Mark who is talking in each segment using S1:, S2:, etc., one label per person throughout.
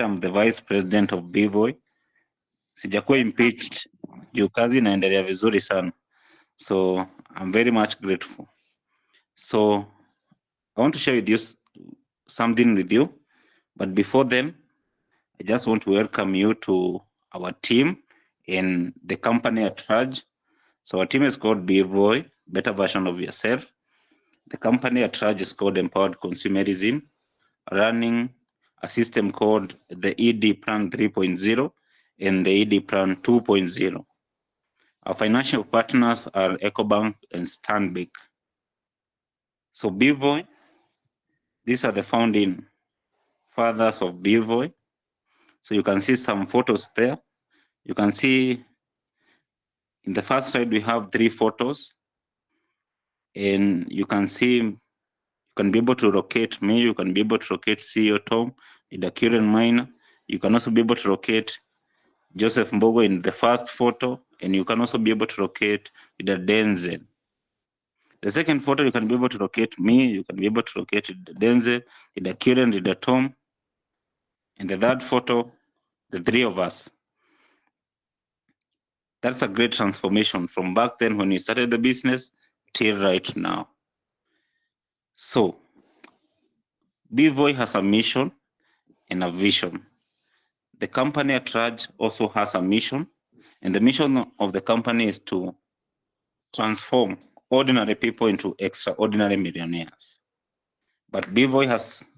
S1: I'm the vice president of Bvoy. Sijakuwa impeached, juu kazi inaendelea vizuri sana. So I'm very much grateful. So I want to share with you something with you. But before then, I just want to welcome you to our team in the company at large. So our team is called Bvoy, better version of yourself. The company at large is called Empowered Consumerism, running a system called the ED Plan 3.0 and the ED Plan 2.0. Our financial partners are EcoBank and Stanbic. So Bvoy, these are the founding fathers of Bvoy. So you can see some photos there. You can see in the first slide, we have 3 photos. And you can see, you can be able to locate me, you can be able to locate CEO Tom, the current miner. You can also be able to locate Joseph Mbogo in the first photo, and you can also be able to locate the Denzel. The second photo, you can be able to locate me, you can be able to locate the Denzel, the current, the Tom. And the third photo, the 3 of us. That's a great transformation from back then when we started the business till right now. So, Bvoy has a mission and a vision. The company at large also has a mission, and the mission of the company is to transform ordinary people into extraordinary millionaires. But Bvoy has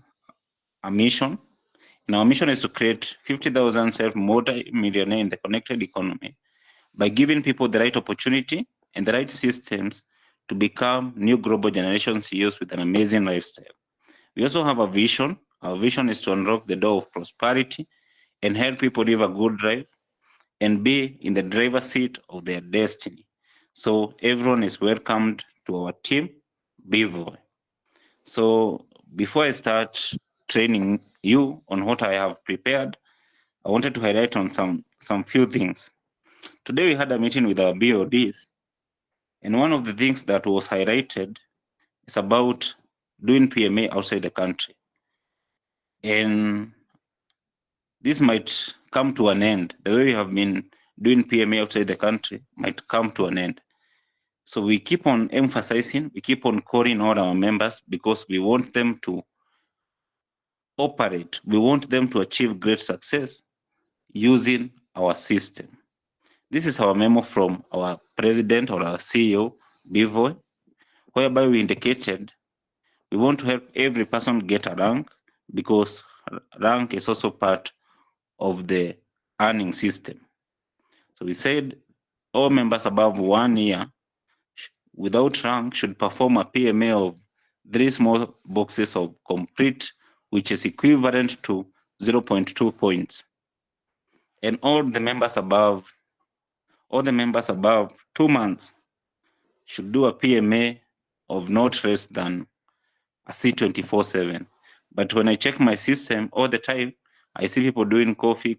S1: a mission, and our mission is to create 50,000 self-multi-millionaire in the connected economy by giving people the right opportunity and the right systems to become new global generation CEOs with an amazing lifestyle. We also have a vision. Our vision is to unlock the door of prosperity and help people live a good life and be in the driver's seat of their destiny. So everyone is welcomed to our team, Bvoy. So before I start training you on what I have prepared, I wanted to highlight on some few things. Today we had a meeting with our BODs, and one of the things that was highlighted is about doing PMA outside the country. And this might come to an end. The way we have been doing PMA outside the country might come to an end. So we keep on emphasizing, we keep on calling all our members because we want them to operate. We want them to achieve great success using our system. This is our memo from our president or our CEO, Bvoy, whereby we indicated we want to help every person get a rank because rank is also part of the earning system. So we said all members above 1 year without rank should perform a PMA of 3 small boxes of complete, which is equivalent to 0.2 points. And all the members above 2 months should do a PMA of not less than a C24/7. But when I check my system all the time, I see people doing coffee.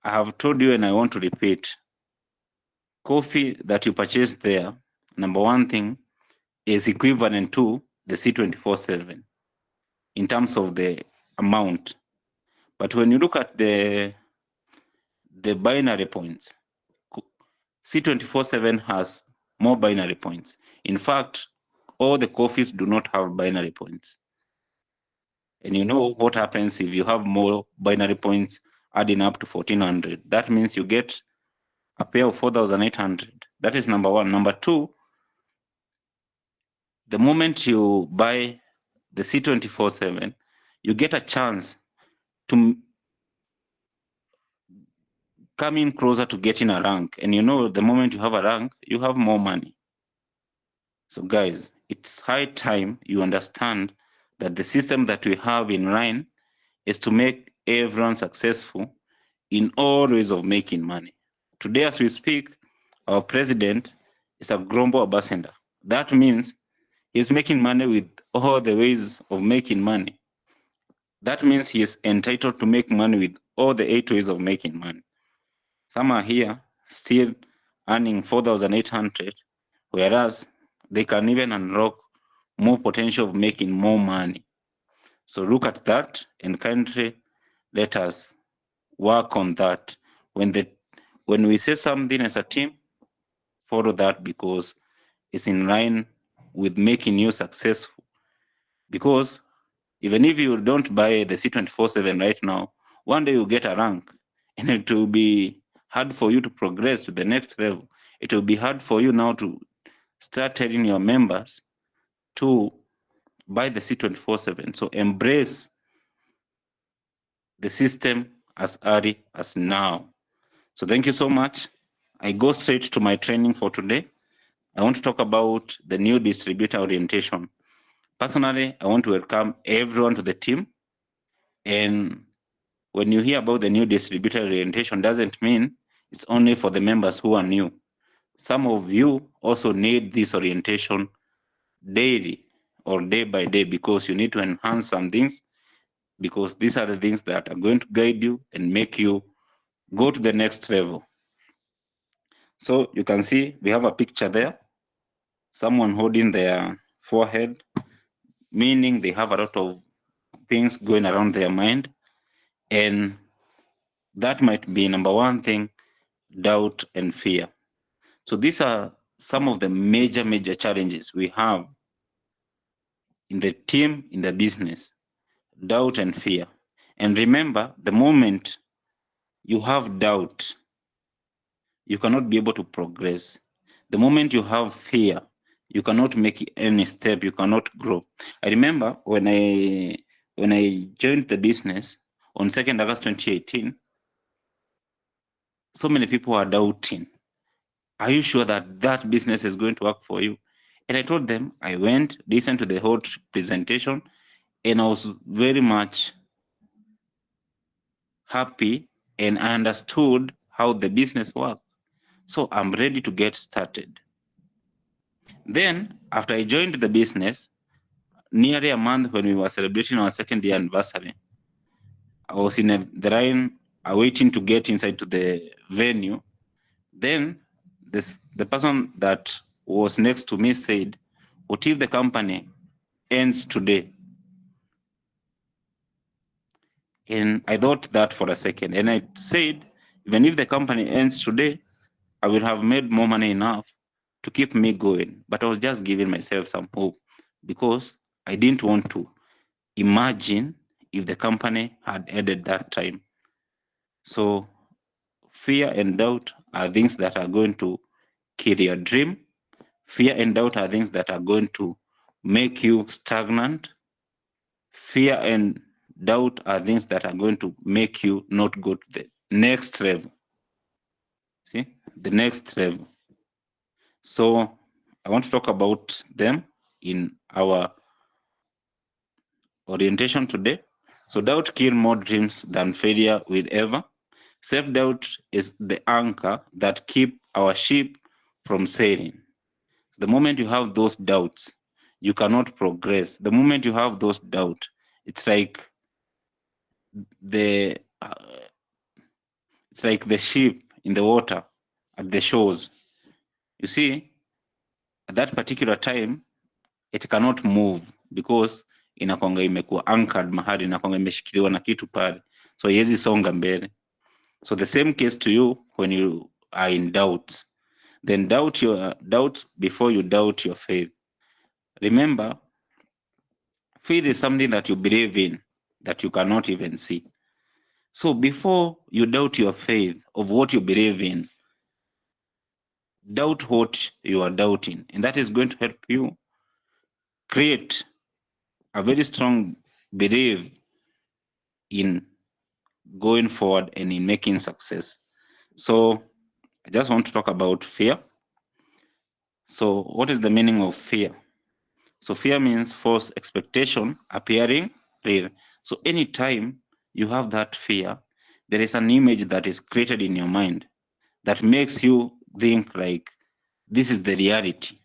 S1: I have told you and I want to repeat, coffee that you purchase there, number one thing, is equivalent to the C24/7 in terms of the amount. But when you look at the binary points, C24/7 has more binary points. In fact, all the coffees do not have binary points. And you know what happens if you have more binary points adding up to 1,400. That means you get a pair of 4,800. That is number one. Number two, the moment you buy the C24/7, you get a chance to come in closer to getting a rank. And you know, the moment you have a rank, you have more money. So guys, it's high time you understand that the system that we have in line is to make everyone successful in all ways of making money. Today, as we speak, our president is a global ambassador. That means he's making money with all the ways of making money. That means he is entitled to make money with all the 8 ways of making money. Some are here still earning 4,800, whereas they can even unlock more potential of making more money. So look at that and kindly let us work on that. When we say something as a team, follow that, because it's in line with making you successful. Because even if you don't buy the C24/7 right now, one day you get a rank, and it will be hard for you to progress to the next level. It will be hard for you now to start telling your members to buy the C24/7. So embrace the system as early as now. So thank you so much. I go straight to my training for today. I want to talk about the new distributor orientation. Personally, I want to welcome everyone to the team. And when you hear about the new distributor orientation, doesn't mean it's only for the members who are new. Some of you also need this orientation daily or day by day, because you need to enhance some things, because these are the things that are going to guide you and make you go to the next level. So you can see we have a picture there, someone holding their forehead, meaning they have a lot of things going around their mind. And that might be number one thing, doubt and fear. So these are some of the major challenges we have in the team, in the business: doubt and fear. And remember, the moment you have doubt, you cannot be able to progress. The moment you have fear, you cannot make any step, you cannot grow. I remember when I joined the business on 2nd August 2018, so many people are doubting. Are you sure that that business is going to work for you? And I told them, I went, listened to the whole presentation, and I was very much happy, and I understood how the business worked. So I'm ready to get started. Then, after I joined the business, nearly a month when we were celebrating our 2nd year anniversary, I was in the line waiting to get inside to the venue. Then the person that was next to me said, "What if the company ends today?" And I thought that for a second, and I said, even if the company ends today, I will have made more money enough to keep me going. But I was just giving myself some hope, because I didn't want to imagine if the company had ended that time. So fear and doubt are things that are going to kill your dream. Fear and doubt are things that are going to make you stagnant. Fear and doubt are things that are going to make you not go to the next level. See, the next level. So I want to talk about them in our orientation today. So doubt kills more dreams than failure will ever. Self-doubt is the anchor that keep our ship from sailing. The moment you have those doubts, you cannot progress. The moment you have those doubts, it's like the ship in the water at the shores. You see, at that particular time, it cannot move because inakwanga imekuwa anchored mahali, inakwanga imeshikiliwa na kitu pale, so haiwezi songa mbele. So the same case to you when you are in doubt. Then doubt before you doubt your faith. Remember, faith is something that you believe in that you cannot even see. So before you doubt your faith of what you believe in, doubt what you are doubting, and that is going to help you create a very strong belief in going forward and in making success. So I just want to talk about fear. So what is the meaning of fear? So fear means false expectation appearing real. So anytime you have that fear, there is an image that is created in your mind that makes you think like, this is the reality.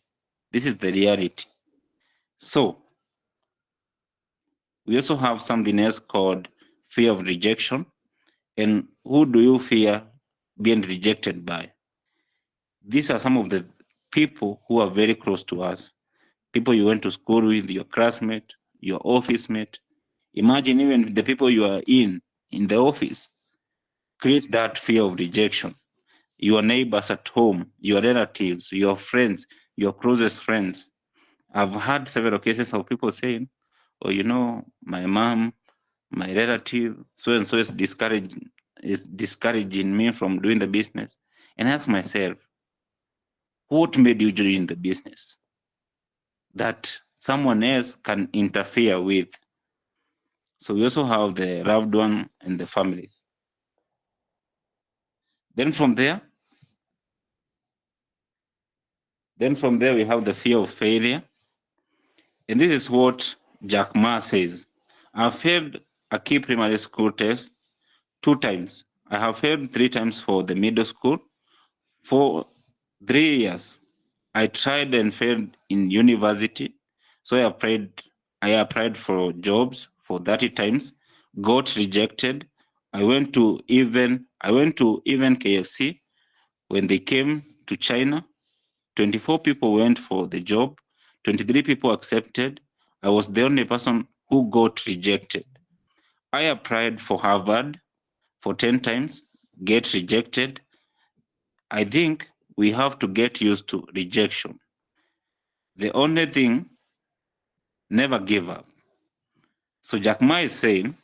S1: This is the reality. So we also have something else called fear of rejection. And who do you fear being rejected by? These are some of the people who are very close to us. People you went to school with, your classmate, your office mate. Imagine even the people you are in in the office, create that fear of rejection. Your neighbors at home, your relatives, your friends, your closest friends. I've had several cases of people saying, oh, my mom, my relative, so and so is discouraging me from doing the business. And I ask myself, what made you join the business that someone else can interfere with? So we also have the loved one and the family. Then from there we have the fear of failure. And this is what Jack Ma says. I've failed a key primary school test 2 times. I have failed 3 times for the middle school. For 3 years, I tried and failed in university. So I applied for jobs for 30 times, got rejected. I went to even KFC. When they came to China, 24 people went for the job, 23 people accepted. I was the only person who got rejected. I applied for Harvard for 10 times, get rejected. I think we have to get used to rejection. The only thing, never give up. So Jack Ma is saying,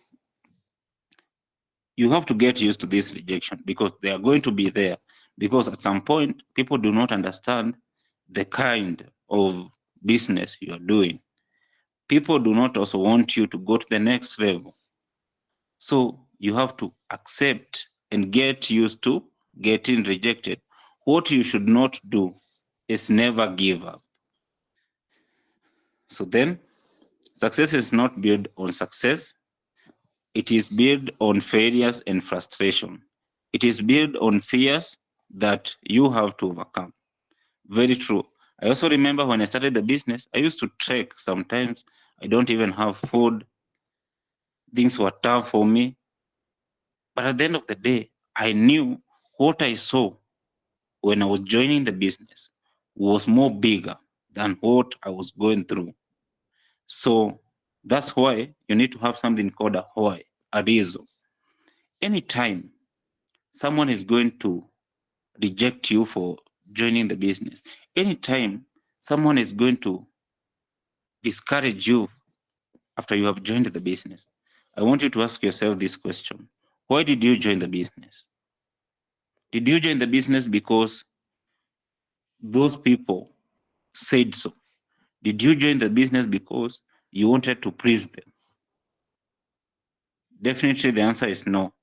S1: you have to get used to this rejection because they are going to be there. Because at some point, people do not understand the kind of business you are doing. People do not also want you to go to the next level. So you have to accept and get used to getting rejected. What you should not do is never give up. So then, success is not built on success. It is built on failures and frustration. It is built on fears that you have to overcome. Very true. I also remember when I started the business, I used to trek. Sometimes I don't even have food. Things were tough for me. But at the end of the day, I knew what I saw when I was joining the business was more bigger than what I was going through. So that's why you need to have something called a why, a reason. Anytime someone is going to reject you for joining the business, anytime someone is going to discourage you after you have joined the business, I want you to ask yourself this question. Why did you join the business? Did you join the business because those people said so? Did you join the business because you wanted to please them? Definitely the answer is no.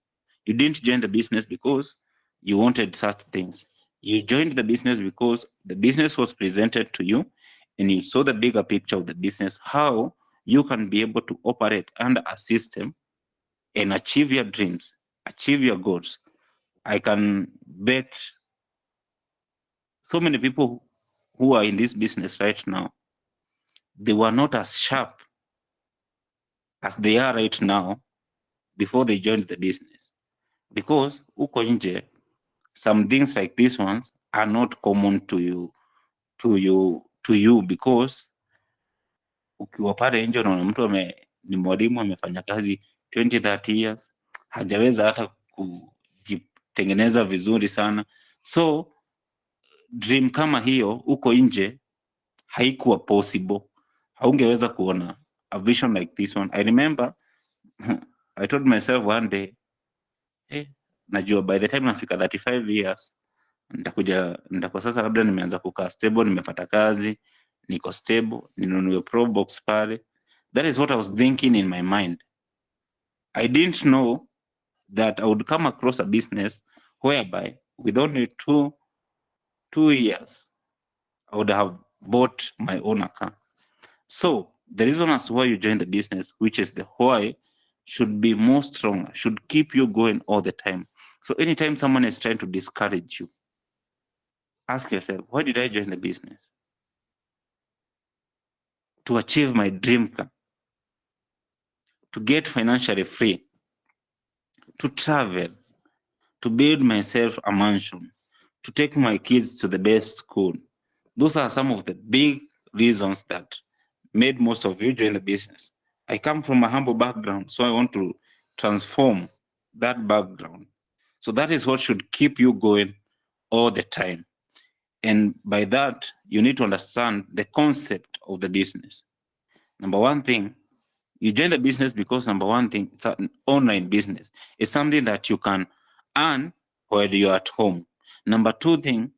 S1: You didn't join the business because you wanted such things. You joined the business because the business was presented to you and you saw the bigger picture of the business, how you can be able to operate under a system and achieve your dreams, achieve your goals. I can bet so many people who are in this business right now, they were not as sharp as they are right now before they joined the business. Because uko nje, some things like these ones are not common to you because ukiwa pale nje unaona mtu ni mwalimu amefanya kazi 20-30 years, hajaweza hata kujitengeneza vizuri sana. So dream kama hiyo uko nje haikuwa possible. Haungeweza kuona a vision like this one. I remember I told myself one day, najua by the time nafika 35 years nitakuwa sasa labda nimeanza kukaa stable, nimepata kazi, niko stable, ninunue pro box pale. That is what I was thinking in my mind. I didn't know that I would come across a business whereby with only two years I would have bought my own car. So the reason as to why you join the business, which is the why, should be more stronger, should keep you going all the time. So anytime someone is trying to discourage you, ask yourself, why did I join the business? To achieve my dream car, to get financially free, to travel, to build myself a mansion, to take my kids to the best school. Those are some of the big reasons that made most of you join the business. I come from a humble background, so I want to transform that background. So that is what should keep you going all the time. And by that, you need to understand the concept of the business. Number one thing, you join the business because number one thing, it's an online business. It's something that you can earn while you're at home. Number two thing,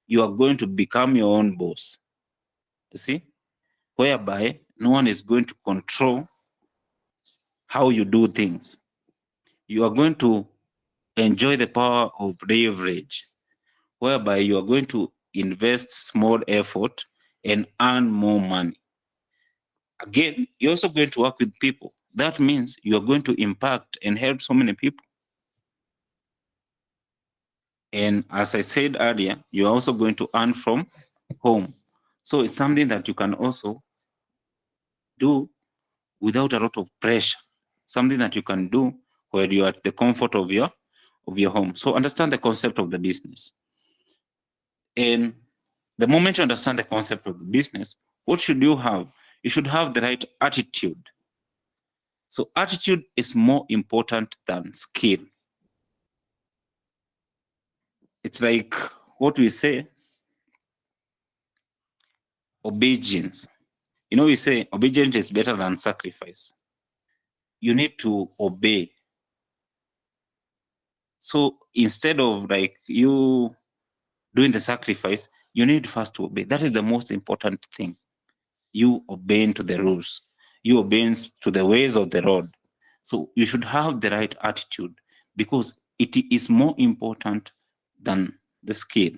S1: you are going to become your own boss. You see? Whereby no one is going to control how you do things. You are going to enjoy the power of leverage, whereby you are going to invest small effort and earn more money. Again, you're also going to work with people. That means you are going to impact and help so many people. And as I said earlier, you're also going to earn from home. So it's something that you can also do without a lot of pressure, something that you can do where you're at the comfort of your home. So understand the concept of the business. And the moment you understand the concept of the business, what should you have? You should have the right attitude. So attitude is more important than skill. It's like what we say, obedience. You know, we say obedience is better than sacrifice. You need to obey. So instead of like you doing the sacrifice, you need first to obey. That is the most important thing. You obeying to the rules. You obeying to the ways of the Lord. So you should have the right attitude because it is more important than the skill.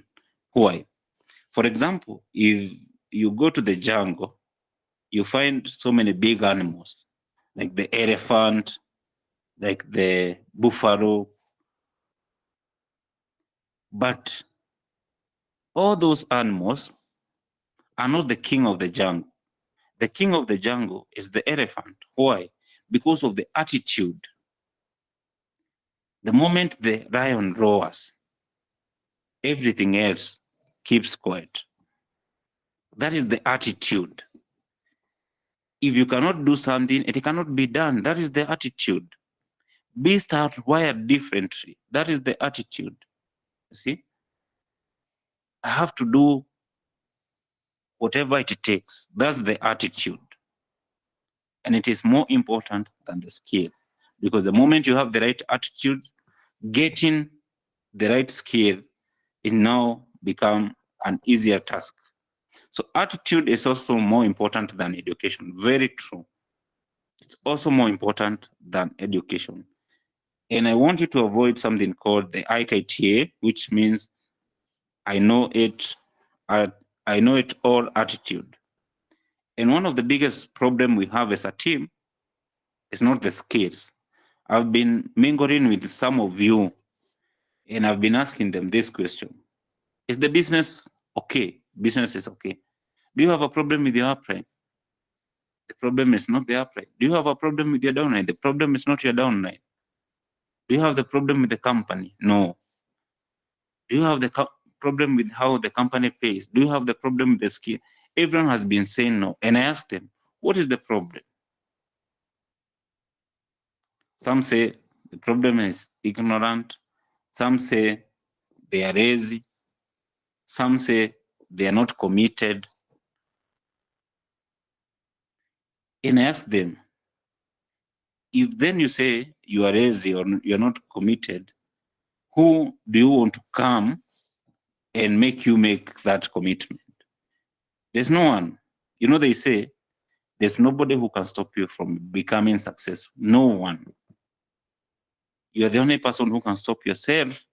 S1: Why? For example, if you go to the jungle, you find so many big animals, like the elephant, like the buffalo. But all those animals are not the king of the jungle. The king of the jungle is the elephant. Why? Because of the attitude. The moment the lion roars, everything else keeps quiet. That is the attitude. If you cannot do something, it cannot be done. That is the attitude. Beasts are wired differently. That is the attitude. You see? I have to do whatever it takes. That's the attitude. And it is more important than the skill. Because the moment you have the right attitude, getting the right skill is now become an easier task. So attitude is also more important than education. Very true. It's also more important than education. And I want you to avoid something called the IKTA, which means I know it all attitude. And one of the biggest problem we have as a team is not the skills. I've been mingling with some of you and I've been asking them this question. Is the business okay? Business is okay. Do you have a problem with your upline? The problem is not the upline. Do you have a problem with your downline? The problem is not your downline. Do you have the problem with the company? No. Do you have the problem with how the company pays? Do you have the problem with the skill? Everyone has been saying no. And I asked them, what is the problem? Some say the problem is ignorant. Some say they are lazy. Some say they are not committed. And I asked them, if then you say you are lazy or you're not committed, who do you want to come and make you make that commitment? There's no one. You know, they say there's nobody who can stop you from becoming successful. No one. You're the only person who can stop yourself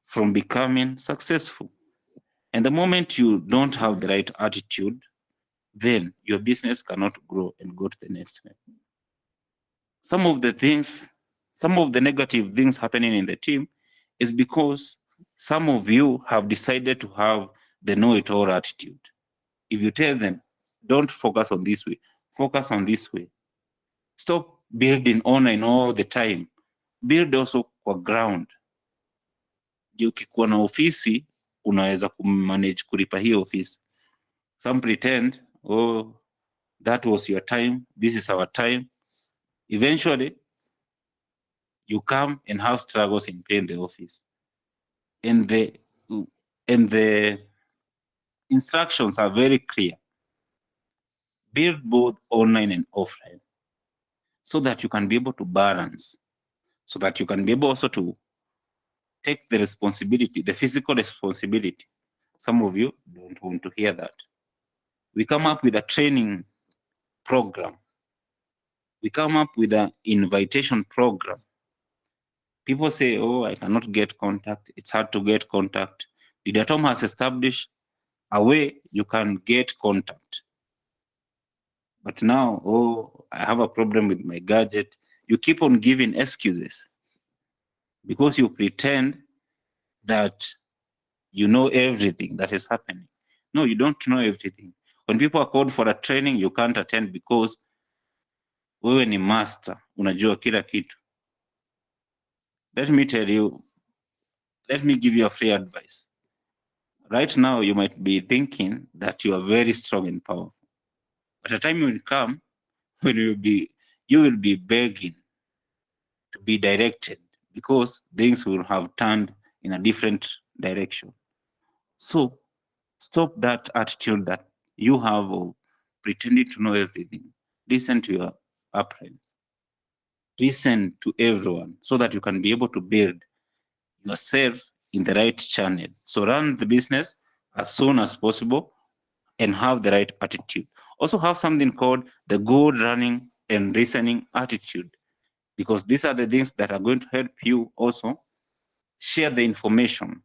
S1: from becoming successful. And the moment you don't have the right attitude, then your business cannot grow and go to the next level. Some of the negative things happening in the team is because some of you have decided to have the know-it-all attitude. If you tell them, don't focus on this way, focus on this way. Stop building online all the time. Build also kwa ground. Ndio ukikuwa na ofisi, unaweza kumanage kulipa hiyo ofisi. Some pretend, oh, that was your time, this is our time. Eventually, you come and have struggles in paying the office. And the instructions are very clear. Build both online and offline so that you can be able to balance, so that you can be able also to take the responsibility, the physical responsibility. Some of you don't want to hear that. We come up with a training program. We come up with an invitation program. People say, oh, I cannot get contact. It's hard to get contact. Didatom has established a way you can get contact. But now, oh, I have a problem with my gadget. You keep on giving excuses because you pretend that you know everything that is happening. No, you don't know everything. When people are called for a training, you can't attend because wewe ni master, unajua kila kitu. Let me tell you, let me give you a free advice. Right now, you might be thinking that you are very strong and powerful. But a time will come when you will be begging to be directed because things will have turned in a different direction. So stop that attitude that you have of pretending to know everything. Listen to your apprentice. Listen to everyone so that you can be able to build yourself in the right channel. So run the business as soon as possible and have the right attitude. Also have something called the good running and listening attitude, because these are the things that are going to help you also share the information,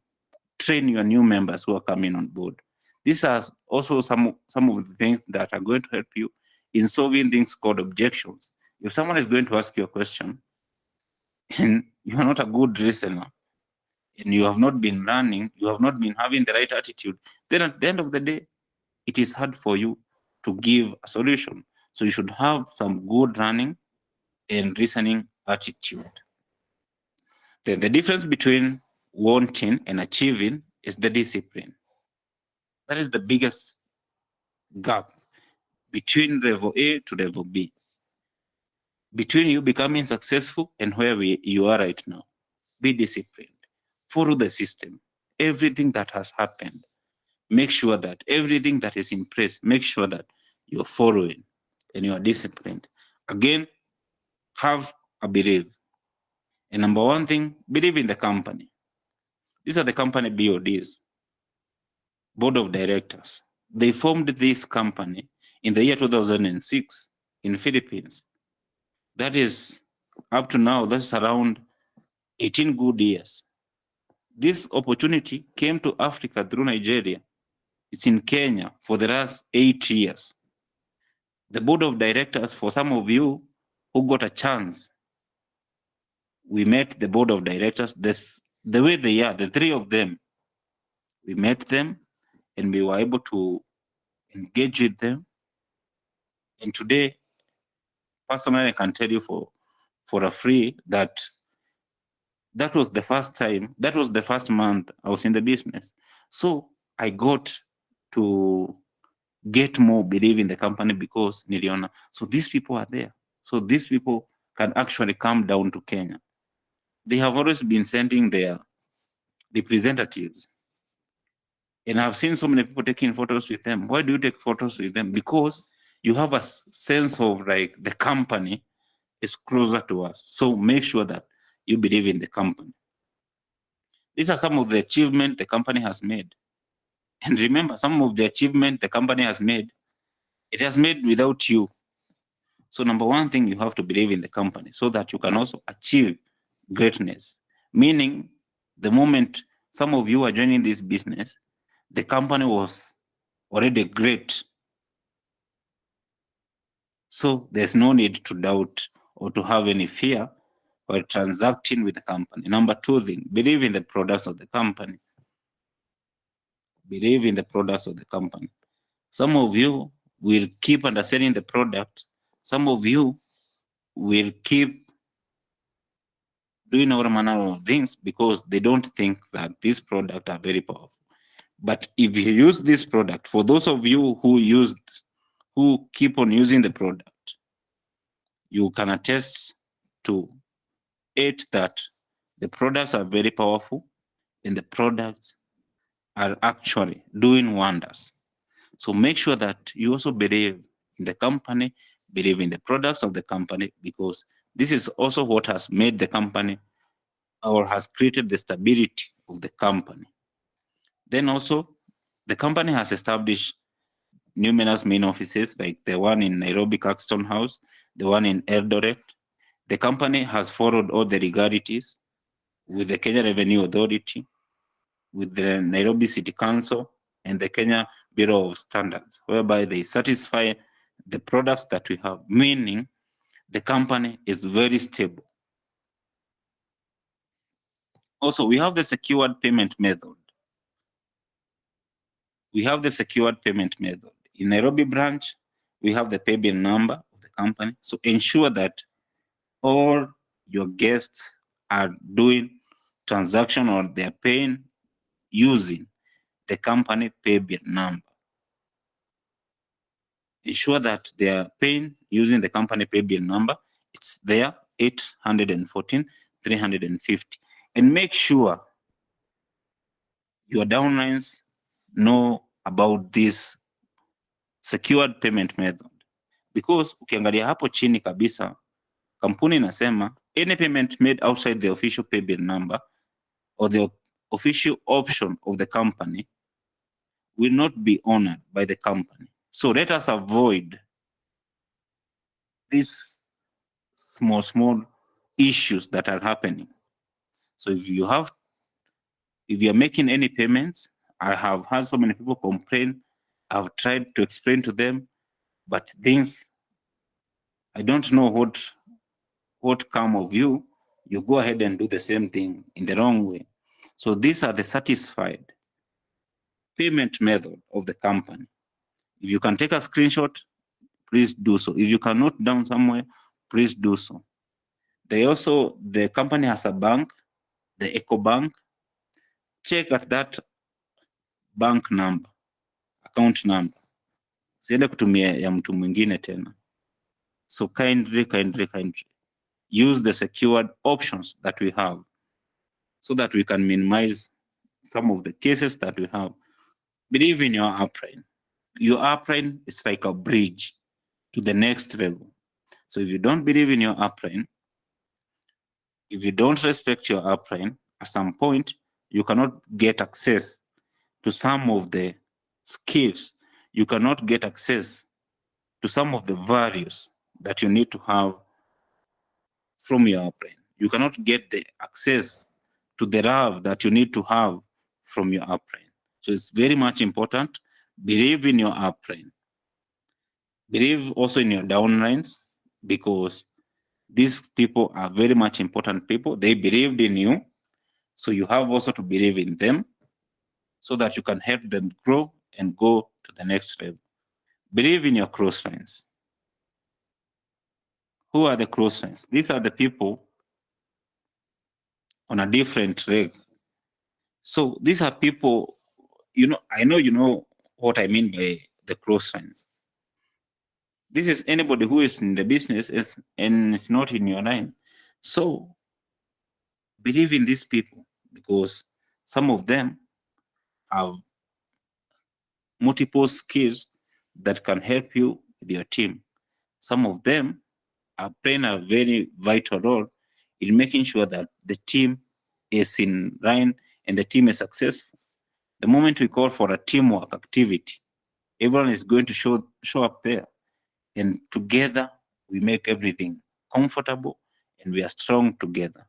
S1: train your new members who are coming on board. These are also some of the things that are going to help you in solving things called objections. If someone is going to ask you a question and you are not a good listener, and you have not been learning, you have not been having the right attitude, then at the end of the day, it is hard for you to give a solution. So you should have some good learning and listening attitude. Then the difference between wanting and achieving is the discipline. That is the biggest gap between level A to level B. Between you becoming successful and where you are right now. Be disciplined. Follow the system. Everything that has happened, make sure that everything that is in place, make sure that you're following and you are disciplined. Again, have a belief. And number one thing, believe in the company. These are the company BODs, board of directors. They formed this company in the year 2006 in Philippines. That is up to now, that's around 18 good years. This opportunity came to Africa through Nigeria. It's in Kenya for the last 8 years. The board of directors, for some of you who got a chance, we met the board of directors, the way they are, the three of them, we met them and we were able to engage with them. And today, personally, I can tell you for a free that was the first time, that was the first month I was in the business. So I got to get more believe in the company because niliona, so these people are there. So these people can actually come down to Kenya. They have always been sending their representatives. And I've seen so many people taking photos with them. Why do you take photos with them? Because you have a sense of like the company is closer to us. So make sure that you believe in the company. These are some of the achievements the company has made. And remember, some of the achievement the company has made, it has made without you. So number one thing, you have to believe in the company so that you can also achieve greatness. Meaning, the moment some of you are joining this business, the company was already great. So there's no need to doubt or to have any fear while transacting with the company. Number two thing, believe in the products of the company. Believe in the products of the company. Some of you will keep understanding the product. Some of you will keep doing all manner of things because they don't think that these products are very powerful. But if you use this product, for those of you who keep on using the product, you can attest to Eight, that the products are very powerful and the products are actually doing wonders. So make sure that you also believe in the company, believe in the products of the company, because this is also what has made the company or has created the stability of the company. Then also, the company has established numerous main offices, like the one in Nairobi, Caxton House, the one in Eldoret. The company has followed all the legalities with the Kenya Revenue Authority, with the Nairobi City Council, and the Kenya Bureau of Standards, whereby they satisfy the products that we have, meaning the company is very stable. Also, we have the secured payment method. We have the secured payment method. In Nairobi branch, we have the paybill number of the company. So ensure that all your guests are doing transaction or they're paying using the company paybill number. Ensure that they are paying using the company paybill number. It's there, 814 350. And make sure your downlines know about this secured payment method, because ukiangalia hapo chini kabisa kampuni inasema any payment made outside the official paybill number or the official option of the company will not be honored by the company. So let us avoid these small issues that are happening. So if you're making any payments, I have had so many people complain. I've tried to explain to them, but things, I don't know what come of you. You go ahead and do the same thing in the wrong way. So these are the satisfied payment method of the company. If you can take a screenshot, please do so. If you can note down somewhere, please do so. The company has a bank, the Eco Bank. Check at that bank number, account number. Usiende kutumia ya mtu mwingine tena. So kindly use the secured options that we have so that we can minimize some of the cases that we have. Believe in your upline. Your upline is like a bridge to the next level. So if you don't believe in your upline, if you don't respect your upline, at some point, you cannot get access to some of the skills. You cannot get access to some of the values that you need to have from your upline. You cannot get the access to the love that you need to have from your upline. So it's very much important. Believe in your upline. Believe also in your downlines, because these people are very much important people. They believed in you. So you have also to believe in them so that you can help them grow and go to the next level. Believe in your close friends. Who are the close friends? These are the people on a different leg. So these are people, I know you know what I mean by the close friends. This is anybody who is in the business and is not in your line. So believe in these people, because some of them have multiple skills that can help you with your team. Some of them are playing a very vital role in making sure that the team is in line and the team is successful. The moment we call for a teamwork activity, everyone is going to show up there, and together we make everything comfortable and we are strong together.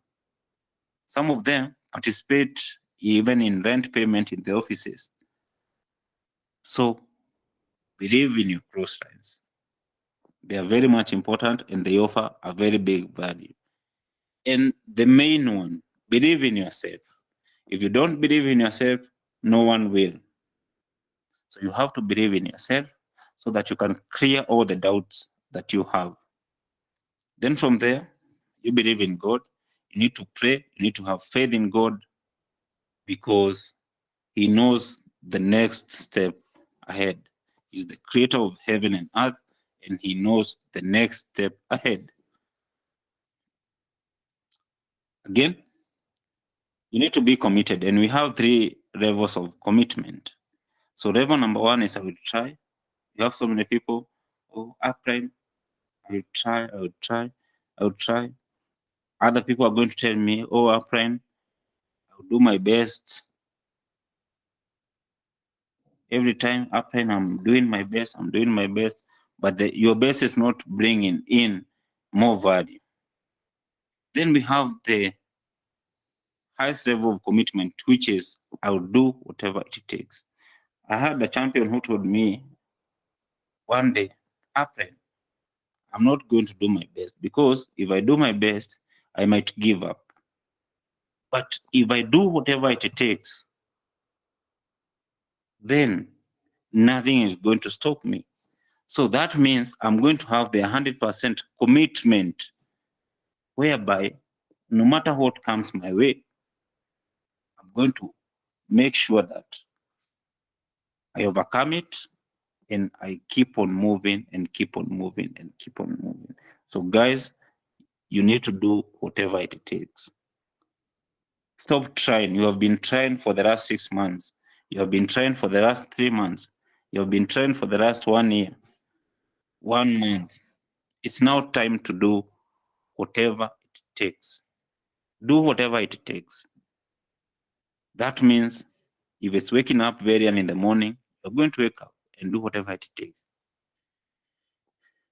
S1: Some of them participate even in rent payment in the offices. So believe in your close friends. They are very much important and they offer a very big value. And the main one, believe in yourself. If you don't believe in yourself, no one will. So you have to believe in yourself so that you can clear all the doubts that you have. Then from there, you believe in God. You need to pray. You need to have faith in God, because He knows the next step ahead. He's the creator of heaven and earth, and He knows the next step ahead. Again, you need to be committed, and we have 3 levels of commitment. So level number 1 is I will try. You have so many people, oh, upline, I will try, I will try, I will try. Other people are going to tell me, oh, upline, I will do my best. Every time upline, I'm doing my best, but your best is not bringing in more value. Then we have the highest level of commitment, which is I will do whatever it takes. I had a champion who told me one day, upline, I'm not going to do my best because if I do my best, I might give up. But if I do whatever it takes, then nothing is going to stop me. So that means I'm going to have the 100% commitment, whereby no matter what comes my way, I'm going to make sure that I overcome it and I keep on moving and keep on moving and keep on moving. So guys, you need to do whatever it takes. Stop trying. You have been trying for the last 6 months. You have been trying for the last 3 months. You have been trying for the last 1 year, 1 month. It's now time to do whatever it takes. Do whatever it takes. That means if it's waking up very early in the morning, you're going to wake up and do whatever it takes.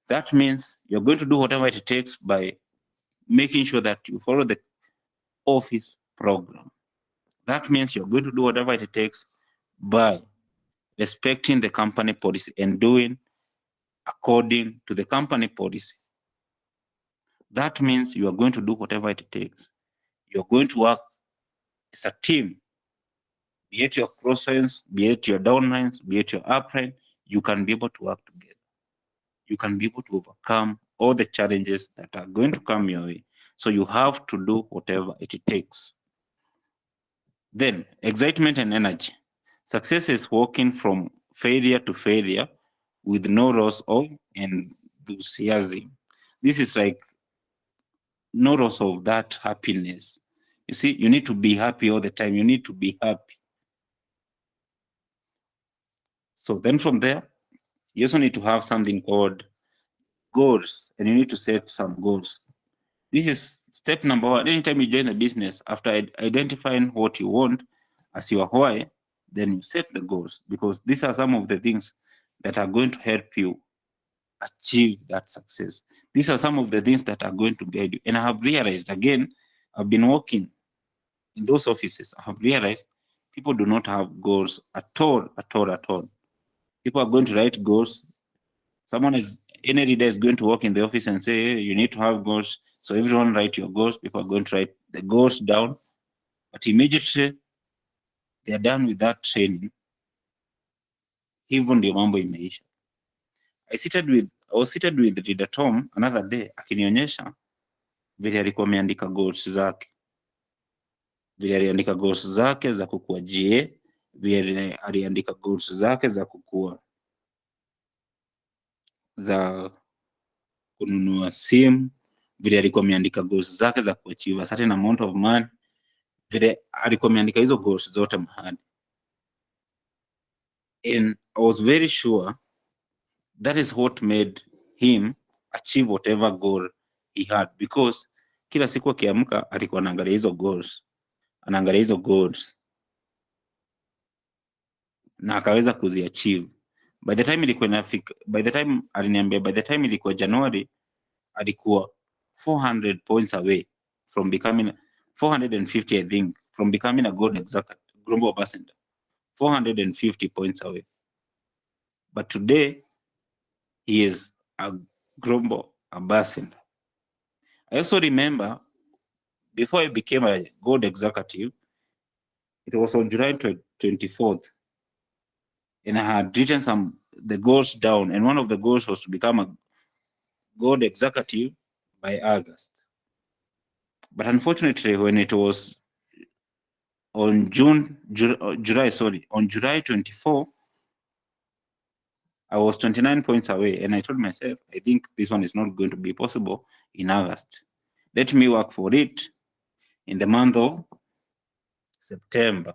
S1: That means you're going to do whatever it takes by making sure that you follow the office program. That means you're going to do whatever it takes by respecting the company policy and doing according to the company policy. That means you are going to do whatever it takes. You're going to work as a team, be it your cross-lines, be it your downlines, be it your upline. You can be able to work together. You can be able to overcome all the challenges that are going to come your way. So you have to do whatever it takes. Then, excitement and energy. Success is walking from failure to failure with no loss of enthusiasm. This is like no loss of that happiness. You see, you need to be happy all the time. You need to be happy. So then from there, you also need to have something called goals, and you need to set some goals. This is step number 1. Anytime you join the business, after identifying what you want as your why, then you set the goals, because these are some of the things that are going to help you achieve that success. These are some of the things that are going to guide you. And I have realized, again, I've been working in those offices. I have realized people do not have goals at all. People are going to write goals. Any leader is going to walk in the office and say, hey, you need to have goals. So everyone write your goals. People are going to write the goals down. But immediately they are done with that training, hivyo ndio mambo imeisha. I was seated with Leader Tom another day, akinionyesha vile alikuwa ameandika goals zake. Vile aliandika goals zake za kukua GA, vile aliandika goals zake za kukua za kununua simu, vile alikuwa ameandika goals zake za kuachieve a certain amount of money, vile alikuwa ameandika hizo goals zote mahali. And I was very sure that is what made him achieve whatever goal he had, because kila siku akiamka alikuwa anaangalia hizo goals na akaweza kuziachieve. By the time aliniambia, by the time ilikuwa January, alikuwa 400 points away from becoming 450, I think, from becoming a gold executive, global ambassador. 450 points away. But today, he is a global ambassador. I also remember, before I became a gold executive, it was on July 24th, and I had written the goals down, and one of the goals was to become a gold executive by August. But unfortunately, when it was on July 24, I was 29 points away, and I told myself, I think this one is not going to be possible in August. Let me work for it in the month of September.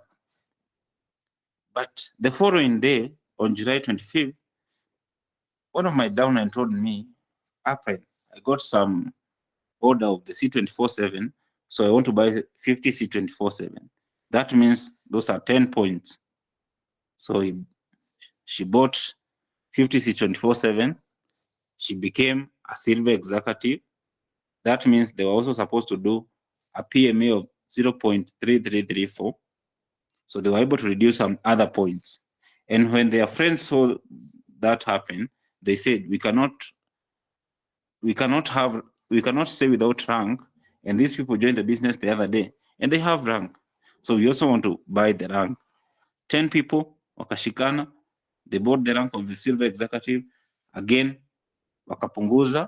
S1: But the following day, on July 25th, one of my downline told me, April, I got some order of the C24/7, so I want to buy 50 C24/7. That means those are 10 points. So she bought 50 C24/7. She became a silver executive. That means they were also supposed to do a PMA of 0.3334. So they were able to reduce some other points. And when their friends saw that happen, they said, we cannot stay without rank. And these people joined the business the other day and they have rank. So we also want to buy the rank. 10 people, wakashikana, they bought the rank of the silver executive. Again, wakapunguza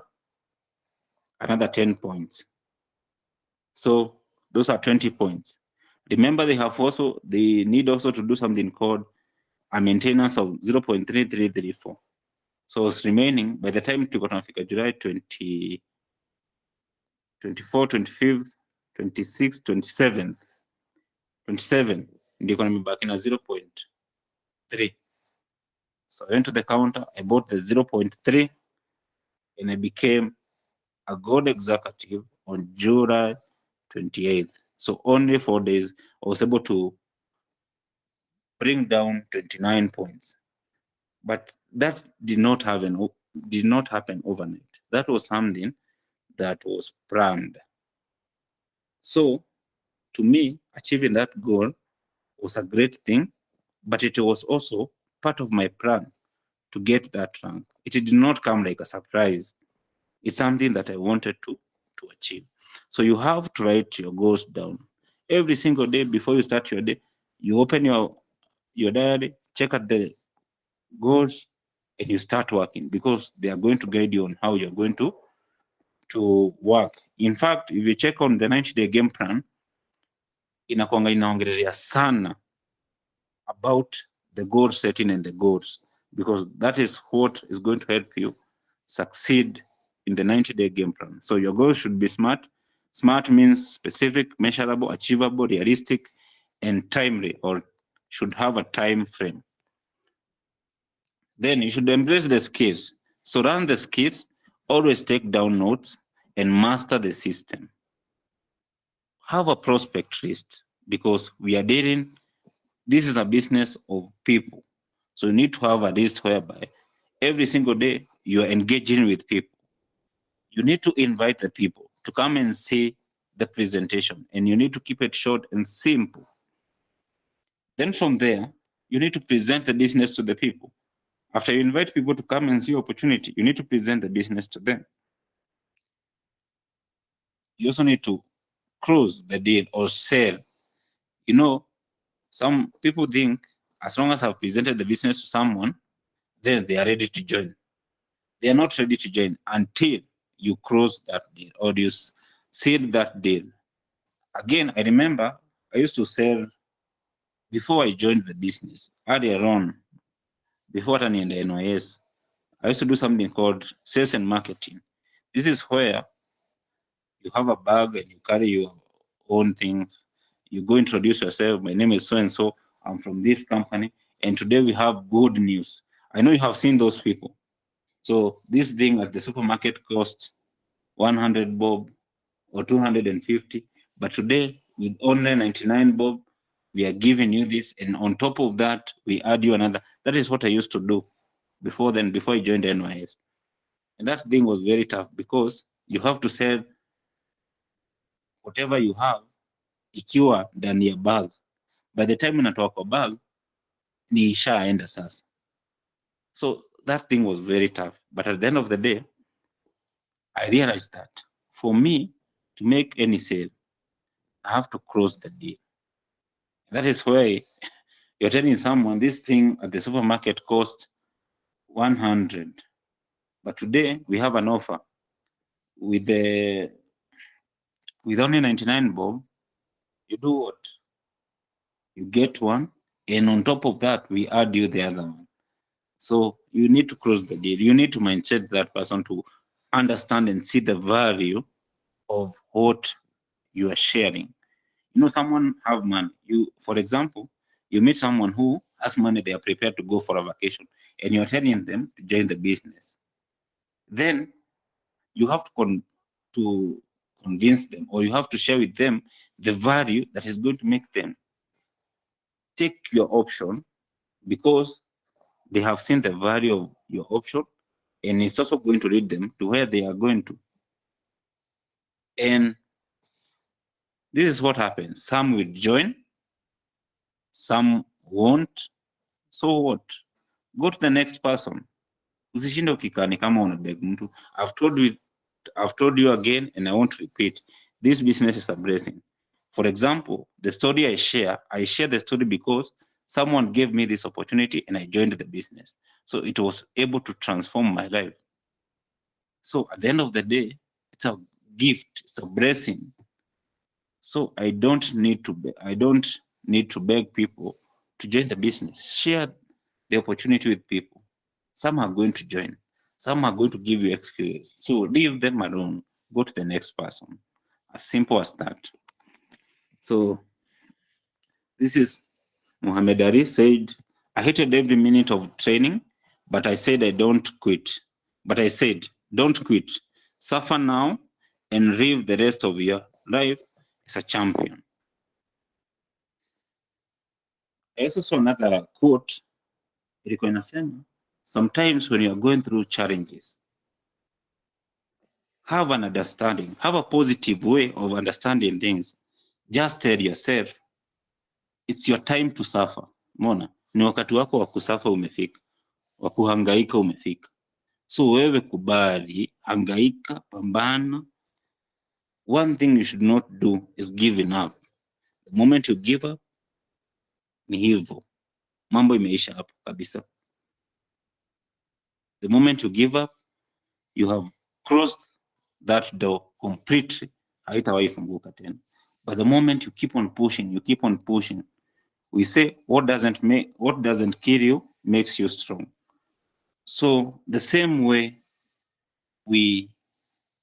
S1: another 10 points. So those are 20 points. Remember, they need also to do something called a maintenance of 0.3334. So it's remaining by the time to go July 20, 24, 25th, 26, 27th, 27, ndio kuna nimebaki na 0.3. So I went to the counter, I bought the 0.3, and I became a gold executive on July 28th. So only 4 days, I was able to bring down 29 points. But that did not happen overnight. That was something that was planned. So to me, achieving that goal was a great thing, but it was also part of my plan to get that rank. It did not come like a surprise. It's something that I wanted to achieve. So you have to write your goals down. Every single day before you start your day, you open your diary, check out the goals, and you start working, because they are going to guide you on how you're going to work. In fact, if you check on the 90-day game plan, inakuanga inaongelea sana about the goal setting and the goals, because that is what is going to help you succeed in the 90-day game plan. So your goals should be SMART. SMART means specific, measurable, achievable, realistic, and timely, or should have a time frame. Then you should embrace the skills. So run the skills, always take down notes, and master the system. Have a prospect list, because this is a business of people. So you need to have a list whereby every single day you are engaging with people. You need to invite the people to come and see the presentation, and you need to keep it short and simple. Then from there, you need to present the business to the people. After you invite people to come and see opportunity, you need to present the business to them. You also need to close the deal or sell. Some people think as long as I've presented the business to someone, then they are ready to join. They are not ready to join until you close that deal or you seal that deal. Again, I remember I used to sell before I joined the business. Earlier on, before turning in the NYS, I used to do something called sales and marketing. This is where you have a bag and you carry your own things. You go introduce yourself. My name is so-and-so. I'm from this company. And today we have good news. I know you have seen those people. So this thing at the supermarket costs 100 bob or 250. But today, with only 99 bob, we are giving you this. And on top of that, we add you another. That is what I used to do before I joined NYS. And that thing was very tough, because you have to sell whatever you have ikiwa ndani ya bag. By the time unatoa kwa bag, ni ishaenda sasa. So that thing was very tough. But at the end of the day, I realized that for me to make any sale, I have to close the deal. That is why you're telling someone this thing at the supermarket costs 100. But today we have an offer with only 99 bob. You do what? You get one, and on top of that, we add you the other one. So you need to close the deal. You need to mindset that person to understand and see the value of what you are sharing. You know, someone have money. For example, you meet someone who has money, they are prepared to go for a vacation, and you're telling them to join the business. Then you have to convince them, or you have to share with them the value that is going to make them take your option, because they have seen the value of your option, and it's also going to lead them to where they are going to. And this is what happens. Some will join, some won't. So what? Go to the next person. Usishinde ukikani kama unabeg mtu. I've told you again, and I won't repeat. This business is a blessing. For example, the story I share the story because someone gave me this opportunity and I joined the business. So it was able to transform my life. So at the end of the day, it's a gift, it's a blessing. So I don't need to beg people to join the business. Share the opportunity with people. Some are going to join. Some are going to give you excuses. So leave them alone. Go to the next person. As simple as that. So this is Muhammad Ali said, I hated every minute of training, but I said I don't quit. But I said, don't quit. Suffer now and live the rest of your life as a champion. I also saw another quote. Ilikuwa inasema, sometimes when you are going through challenges, have an understanding, have a positive way of understanding things. Just tell yourself, it's your time to suffer. Mona, ni wakati wako wa kusafa umefika, wa kuhangaika umefika. So wewe kubali, hangaika, pambana. One thing you should not do is giving up. The moment you give up, ni hivyo. Mambo imeisha hapo kabisa. The moment you give up, you have crossed that door completely. Haitawahi funguka tena. But the moment you keep on pushing, we say what doesn't kill you makes you strong. So the same way we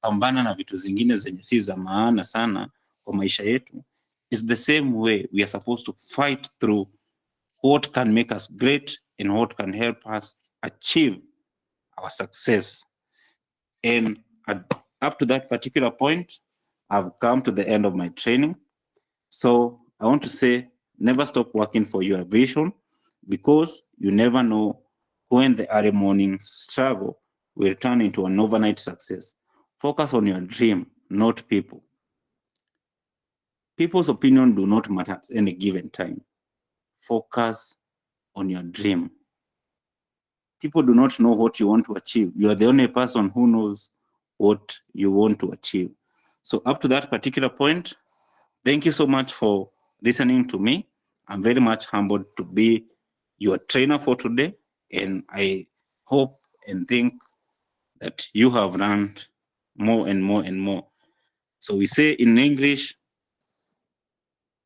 S1: pambana na vitu zingine zenye si za maana sana kwa maisha yetu, is the same way we are supposed to fight through what can make us great and what can help us achieve our success. And up to that particular point, I've come to the end of my training. So I want to say, never stop working for your vision, because you never know when the early morning struggle will turn into an overnight success. Focus on your dream, not people. People's opinion do not matter at any given time. Focus on your dream. People do not know what you want to achieve. You are the only person who knows what you want to achieve. So up to that particular point, thank you so much for listening to me. I'm very much humbled to be your trainer for today. And I hope and think that you have learned more and more and more. So we say in English,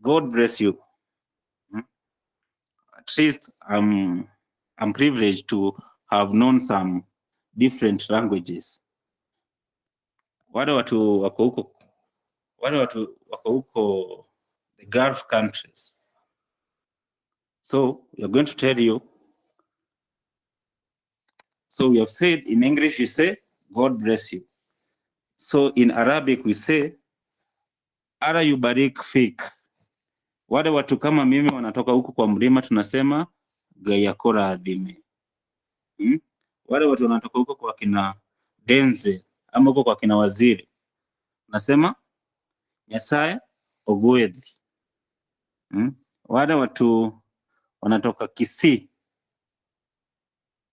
S1: God bless you. At least I'm privileged to have known some different languages. Wale watu wako huko the Gulf countries. So we are going to tell you. So we have said in English, we say, God bless you. So in Arabic, we say, Ara yubarik fik. Wale watu kama mimi wanatoka huku kwa mlima tunasema, Gayakora adhime. Wale watu wanatoka huko kwa kina Denze, ama huko kwa kina Waziri, nasema, Nyasaye ogwedhi. Wale watu wanatoka Kisii,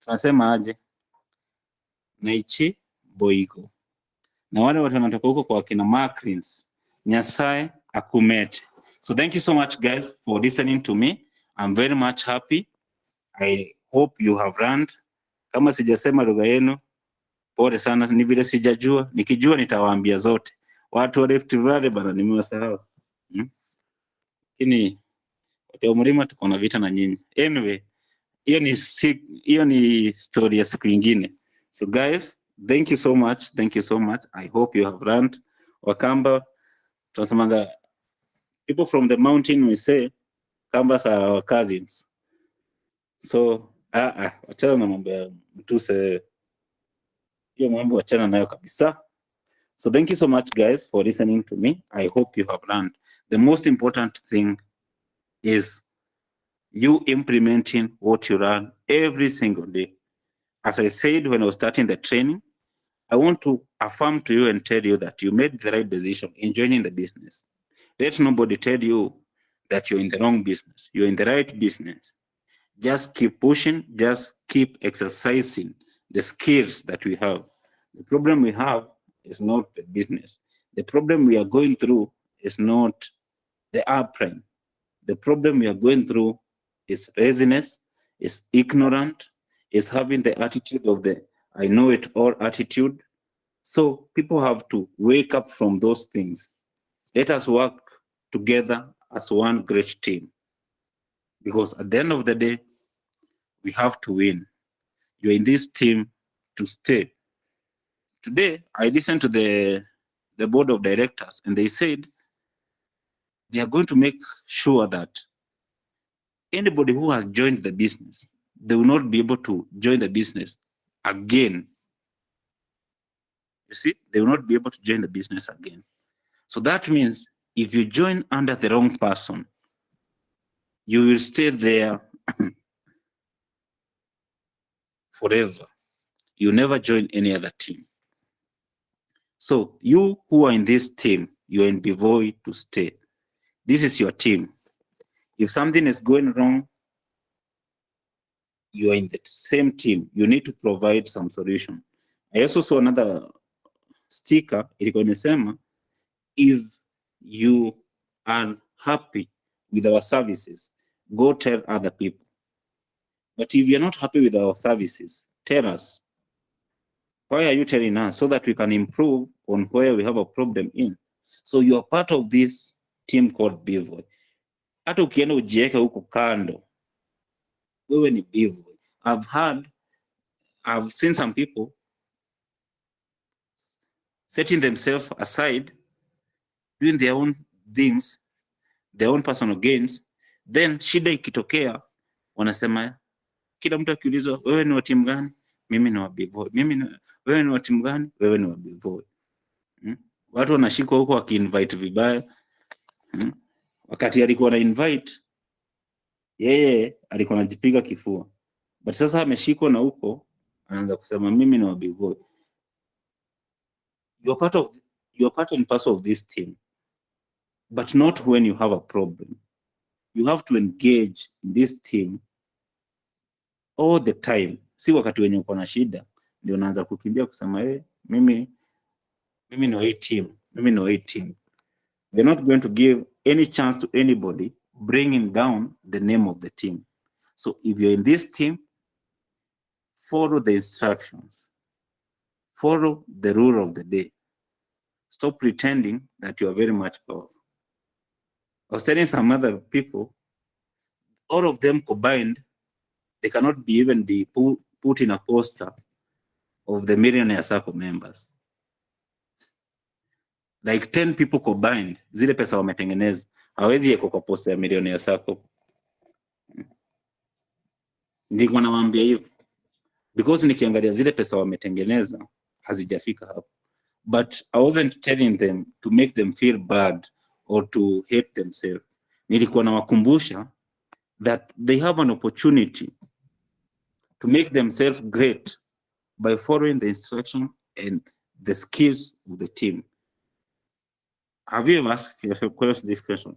S1: tunasema aje? Naichi boiko. Na wale watu wanatoka huko kwa kina Macrins, Nyasaye akumete. So thank you so much guys for listening to me. I'm very much happy. I hope you have learned. Kama sijasema lugha yenu, pole sana, ni vile sijajua. Nikijua nitawaambia zote. Watu wa Rift Valley bana nimewasahau. Lakini watu wa mlima tuko na vita na nyinyi. Anyway, hiyo ni story ya siku nyingine. So guys, thank you so much. I hope you have learned. Wakamba tunasemanga People from the mountain, we say, Kambas are our cousins. So, wachana na mambo ya mtuse. Hiyo mambo wachana nayo kabisa. So thank you so much, guys, for listening to me. I hope you have learned. The most important thing is you implementing what you learn every single day. As I said when I was starting the training, I want to affirm to you and tell you that you made the right decision in joining the business. Let nobody tell you that you're in the wrong business. You're in the right business. Just keep pushing, just keep exercising the skills that we have. The problem we have is not the business. The problem we are going through is not the airplane. The problem we are going through is laziness, is ignorant, is having the attitude of the I know it all attitude. So people have to wake up from those things. Let us work together as one great team. Because at the end of the day, we have to win. You're in this team to stay. Today, I listened to the board of directors, and they said they are going to make sure that anybody who has joined the business, they will not be able to join the business again. You see, they will not be able to join the business again. So that means if you join under the wrong person, you will stay there forever. You never join any other team. So you who are in this team, you're in Bivoy to stay. This is your team. If something is going wrong, you are in the same team. You need to provide some solution. I also saw another sticker, ilikuwa imesema, if you are happy with our services, go tell other people. But if you're not happy with our services, tell us. Why are you telling us? So that we can improve on where we have a problem in. So you are part of this team called Bivoy. Hata ukienda ujieke huko kando, wewe ni Bivoy. I've seen some people setting themselves aside, doing their own things, their own personal gains, then shida ikitokea, wanasema, kila mtu akiulizwa, wewe ni wa timu gani? Mimi ni wa Bivoy. Wewe ni wa timu gani? Wewe ni wa Bivoy. Watu wanashikwa huko wakiinvite vibaya. Wakati alikuwa na invite, yeye alikuwa anajipiga kifua. But sasa ameshikwa na huko, anaanza kusema mimi ni wa Bivoy. You're part and parcel of this team, but not when you have a problem. You have to engage in this team all the time. Si wakati wenye uko na shida ndio unaanza kukimbia kusema mimi ni wa hii team, mimi ni wa hii team. We're not going to give any chance to anybody bringing down the name of the team. So if you're in this team, follow the instructions, follow the rule of the day. Stop pretending that you are very much powerful. I was telling some other people, all of them combined, they cannot even be put in a poster of the Millionaire Circle members. Like 10 people combined, zile pesa wametengeneza, hawezi yeko kwa poster ya Millionaire Circle. Nilikuwa nawaambia hivyo. Because nikiangalia zile pesa wametengeneza, hazijafika hapo. But I wasn't telling them to make them feel bad or to hate themselves. Nilikuwa nawakumbusha that they have an opportunity to make themselves great by following the instruction and the skills of the team. Have you ever asked yourself this question?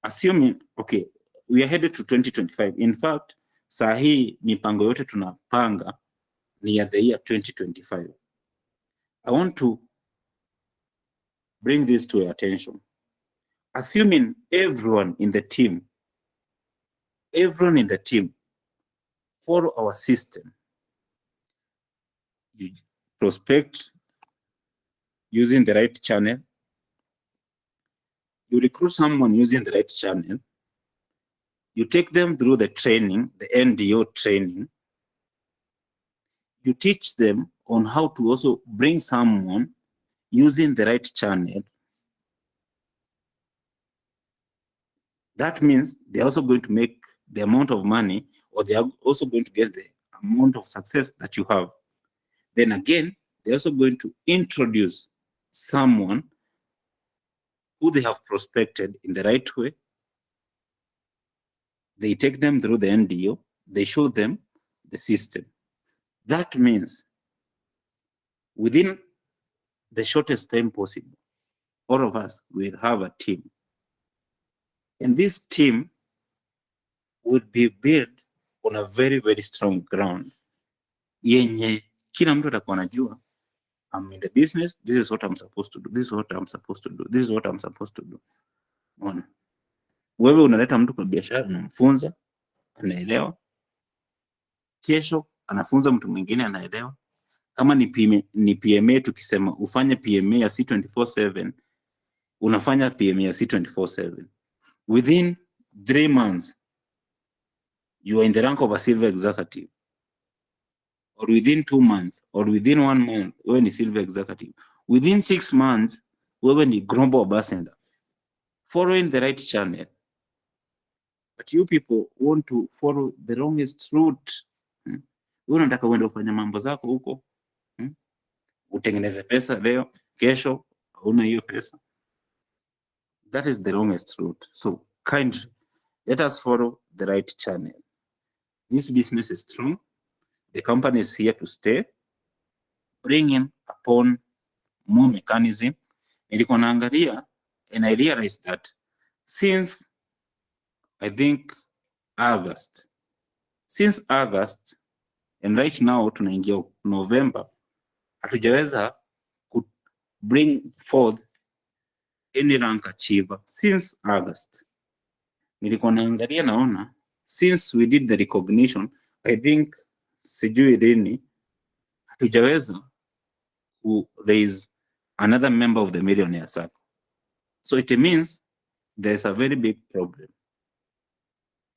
S1: Assuming, okay, we are headed to 2025. In fact, saa hii mipango yote tunapanga ni ya the year 2025. I want to bring this to your attention. Assuming everyone in the team follow our system. You prospect using the right channel. You recruit someone using the right channel. You take them through the training, the NDO training. You teach them on how to also bring someone using the right channel. That means they're also going to make the amount of money, or they are also going to get the amount of success that you have. Then again, they're also going to introduce someone who they have prospected in the right way. They take them through the NDO, they show them the system. That means within the shortest time possible, all of us will have a team. And this team would be built on a very, very strong ground. Yenye kila mtu atakuwa anajua, I'm in the business, this is what I'm supposed to do, this is what I'm supposed to do, this is what I'm supposed to do. Ona. Wewe unaleta mtu kwa biashara, unamfunza, anaelewa. Kesho anafunza mtu mwingine, anaelewa. Kama ni PMA, tukisema ufanye PMA ya C24/7, unafanya PMA ya C24/7. Within 3 months, you are in the rank of a silver executive. Or within 2 months, or within 1 month, wewe ni silver executive. Within 6 months, wewe ni global ambassador. Following the right channel. But you people want to follow the wrongest route. Wewe unataka uende ufanye mambo zako huko. Utengeneze pesa leo, kesho hauna hiyo pesa. That is the wrongest route. So kindly, let us follow the right channel. This business is strong. The company is here to stay. Bringing upon more mechanism. Nilikuwa naangalia and I realized that since I think August and right now tunaingia November, hatujaweza ku bring forth any rank achiever since August. Nilikuwa naangalia naona since we did the recognition, I think sijui lini hatujaweza ku raise another member of the millionaire circle. So it means there's a very big problem.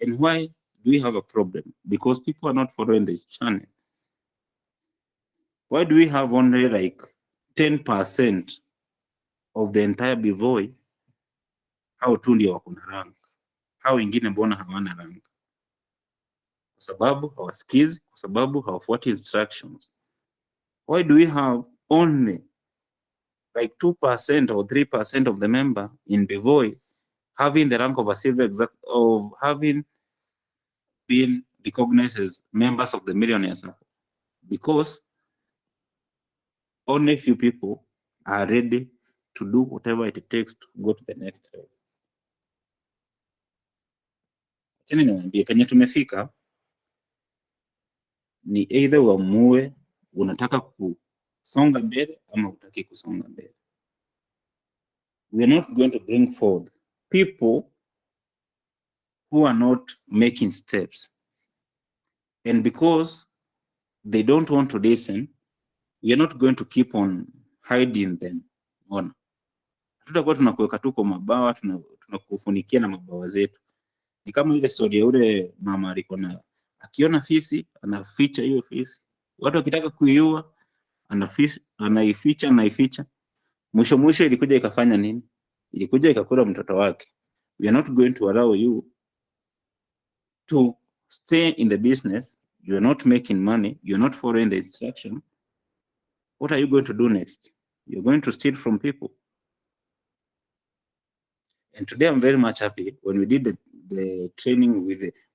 S1: And why do we have a problem? Because people are not following this channel. Why do we have only like 10% of the entire Bivoi? Hao tu ndio wako na rank. Hao wengine mbona hawana rank? Kwa sababu hawasikizi, kwa sababu hawafuati instructions. Why do we have only like 2% or 3% of the member in Bivoi having the rank of a silver of having been recognized as members of the millionaire circle? Because only few people are ready to do whatever it takes to go to the next level. Chini niwaambie penye tumefika ni either uamue unataka kusonga mbele ama hutaki kusonga mbele. We are not going to bring forth people who are not making steps. And because they don't want to listen, we are not going to keep on hiding them. Ona. Tutakuwa tunakuweka tu kwa mabawa, tunakufunikia na mabawa zetu. Ni kama ile story ya ule mama alikuwa na akiona fisi, anaficha hiyo fisi. Watu wakitaka kuiua, anaificha. Mwisho ilikuja ikafanya nini? Ilikuja ikakula mtoto wake. We are not going to allow you to stay in the business. You are not making money. You are not following the instruction. What are you going to do next? You're going to steal from people. And today I'm very much happy when we did the training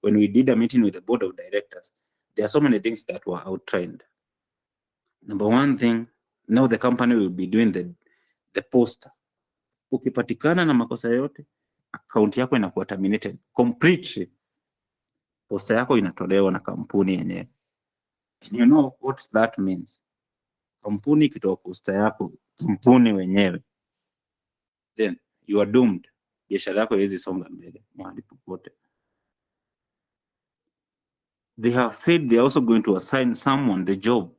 S1: when we did a meeting with the board of directors, there are so many things that were outlined. Number one thing, now the company will be doing the poster. Ukipatikana na makosa yote, account yako inakuwa terminated completely. Poster yako inatolewa na kampuni yenyewe. And you know what that means? Kampuni ikitoa poster yako, kampuni wenyewe, then you are doomed. Biashara yako haiwezi songa mbele mahali popote. They have said they are also going to assign someone the job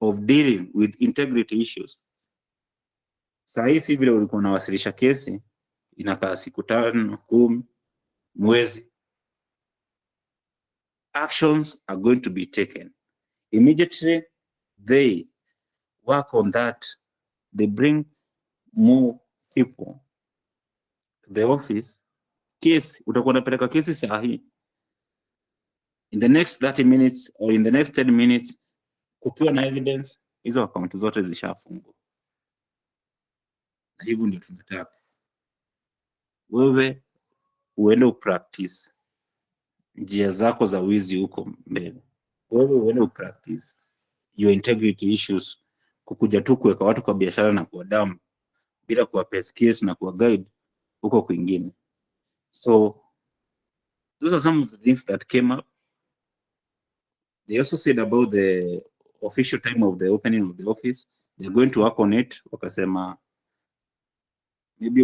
S1: of dealing with integrity issues. Saa hii vile ulikuwa unawasilisha kesi, inakaa siku 5, 10, mwezi. Actions are going to be taken. Immediately they work on that. They bring more people to the office. Case, utakuwa unapeleka kesi saa hii, in the next 30 minutes or in the next 10 minutes, kukiwa na evidence, hizo account zote zishafungwa. Na hivyo ndio tunataka wewe uende upractice njia zako za wizi huko mbele. Wewe uende upractice your integrity issues, kukuja tu kuweka watu kwa biashara na kuwa damu bila kuwa skills na kuwa guide huko kwingine. So those are some of the things that came up. They also said about the official time of the opening of the office. They're going to work on it. Wakasema maybe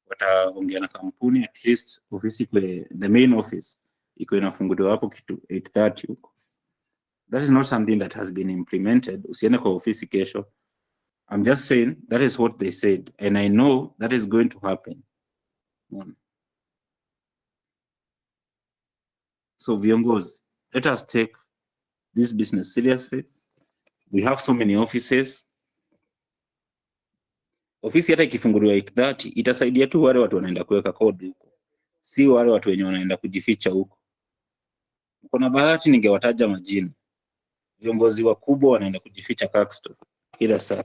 S1: wataongea na kampuni, at least ofisi kwe, the main office iko inafunguliwa hapo kitu 8:30 huko. That is not something that has been implemented. Usiende kwa ofisi kesho. I'm just saying that is what they said, and I know that is going to happen. So viongozi, let us take this business seriously. We have so many offices. Ofisi hata ikifunguliwa 8:30 itasaidia tu wale watu wanaenda kuweka code huko, si wale watu wenye wanaenda kujificha huko. Kuna bahati ningewataja majina. Viongozi wakubwa wanaenda kujificha Caxton kila saa.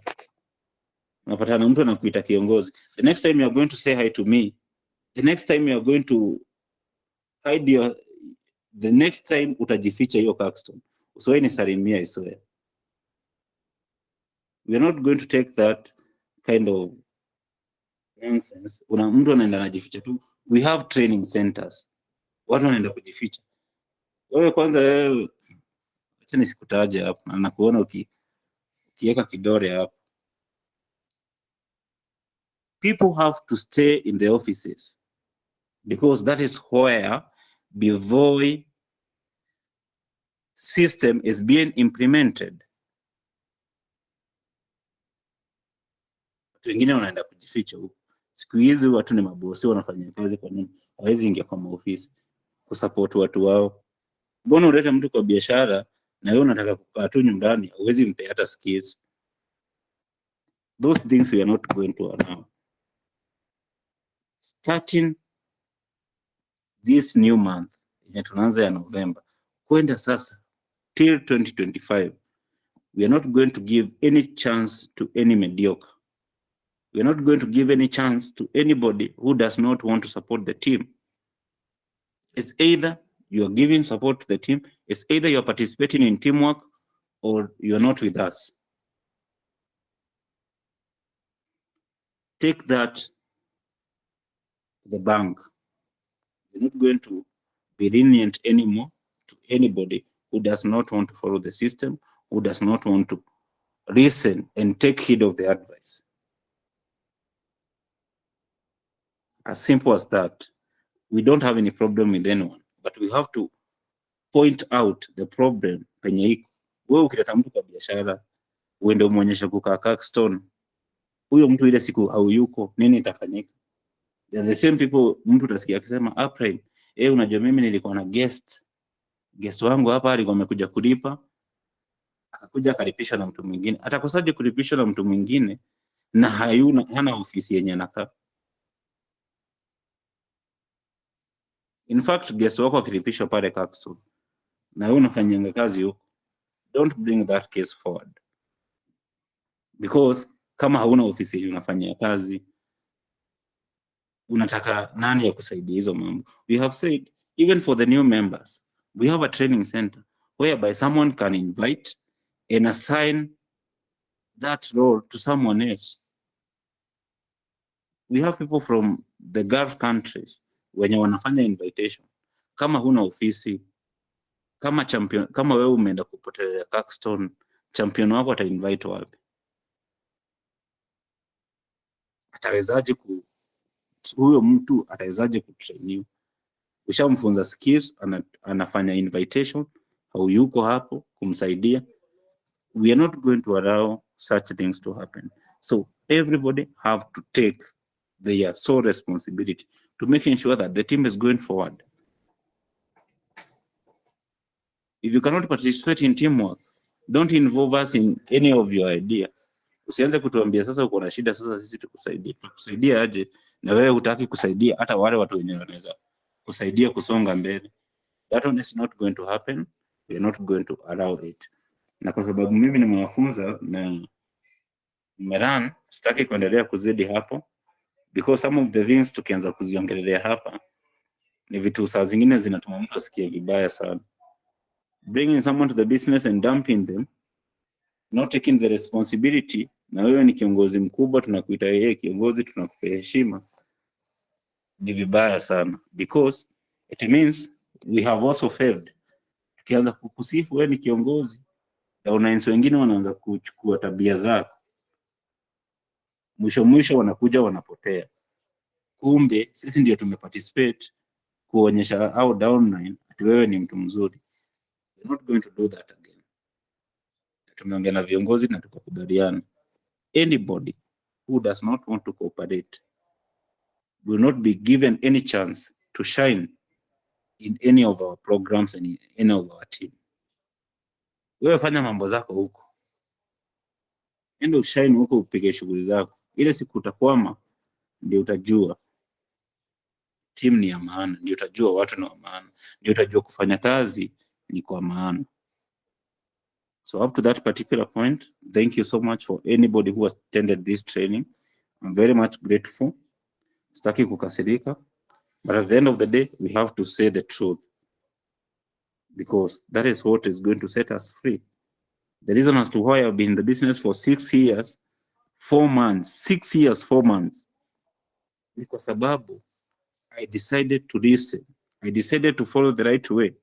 S1: Unapatana mtu anakuita kiongozi. The next time you are going to say hi to me, the next time you are going to hide your, the next time utajificha hiyo Caxton. Usiwahi nisalimia, I swear. We are not going to take that kind of nonsense. Una mtu anaenda anajificha tu. We have training centers. Watu wanaenda kujificha. Wewe kwanza, acha nisikutaje hapo, na nakuona ukiweka kidole hapo. People have to stay in the offices because that is where the VOI system is being implemented. Watu wengine wanaenda kujificha huko. Siku hizi watu ni mabosi, wanafanya kazi kwa nini? Hawezi ingia kwa maofisi kusupport watu wao. Mbona ulete mtu kwa biashara na wewe unataka kukaa tu nyumbani, hauwezi mpe hata skills? Those things we are not going to allow. Starting this new month, yenye tunaanza ya November, kwenda sasa till 2025, we are not going to give any chance to any mediocre. We are not going to give any chance to anybody who does not want to support the team. It's either you are giving support to the team, it's either you are participating in teamwork, or you are not with us. Take that to the bank. We're not going to be lenient anymore to anybody who does not want to follow the system, who does not want to listen and take heed of the advice. As simple as that. We don't have any problem with anyone, but we have to point out the problem penye iko. Wewe ukileta mtu kwa biashara, uende umuonyesha kukaa Caxton, huyo mtu ile siku hauyuko, nini itafanyika? They are the same people, mtu utasikia akisema April, unajua mimi nilikuwa na guest wangu hapa alikuwa amekuja kulipa, akakuja akalipishwa na mtu mwingine. Atakosaje kulipishwa na mtu mwingine na hana ofisi yenye anakaa? In fact, guest wako akilipishwa pale Caxton na wewe unafanyanga kazi huko, don't bring that case forward, because kama hauna ofisi hiyo unafanyia kazi, unataka nani ya kusaidia hizo mambo? We have said even for the new members, we have a training center whereby someone can invite and assign that role to someone else. We have people from the Gulf countries wenye wanafanya invitation. Kama huna ofisi, kama wewe umeenda kupotelea Caxton, champion wako ata invite wapi? Atawezaje huyo mtu atawezaje kutrain? Ushamfunza skills, anafanya invitation, hauyuko hapo kumsaidia. We are not going to allow such things to happen. So everybody have to take their sole responsibility to making sure that the team is going forward. If you cannot participate in teamwork, don't involve us in any of your idea. Usianze kutuambia sasa uko na shida, sasa sisi tukusaidie. Tukusaidia aje na wewe hutaki kusaidia hata wale watu wenye wanaweza kusaidia kusonga mbele? That one is not going to happen. We are not going to allow it. Na kwa sababu mimi nimewafunza na nimerun, sitaki kuendelea kuzidi hapo, because some of the things tukianza kuziongelea hapa ni vitu saa zingine zinatuma mtu asikie vibaya sana. Bringing someone to the business and dumping them, not taking the responsibility. Na wewe ni kiongozi mkubwa, tunakuita yeye kiongozi, tunakupa heshima, ni vibaya sana, because it means we have also failed. Tukianza kukusifu wewe ni kiongozi na wananchi wengine wanaanza kuchukua tabia zako, mwisho wanakuja wanapotea. Kumbe sisi ndio tumeparticipate kuonyesha au downline ati wewe ni mtu mzuri. We're not going to do that again. Tumeongea na viongozi na tukakubaliana, anybody who does not want to cooperate will not be given any chance to shine in any of our programs and in any of our team. Wewe fanya mambo zako huko, enda ushine huko, upige shughuli zako. Ile siku utakwama ndio utajua team ni ya maana, ndio utajua watu ni wa maana, ndio utajua kufanya kazi ni kwa maana. So up to that particular point, thank you so much for anybody who has attended this training. I'm very much grateful. Sitaki kukasirika, but at the end of the day, we have to say the truth, because that is what is going to set us free. The reason as to why I've been in the business for 6 years, 4 months, 6 years, 4 months, ni kwa sababu I decided to listen. I decided to follow the right way.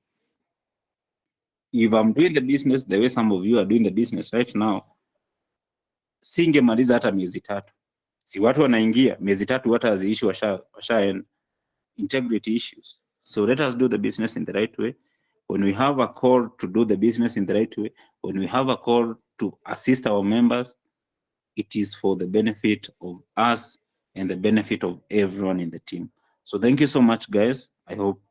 S1: If I'm doing the business the way some of you are doing the business right now, singemaliza hata miezi 3. Si watu wanaingia miezi 3 hata haziishi washaenda. Integrity issues. So let us do the business in the right way. When we have a call to do the business in the right way, when we have a call to assist our members, it is for the benefit of us and the benefit of everyone in the team. So thank you so much, guys. I hope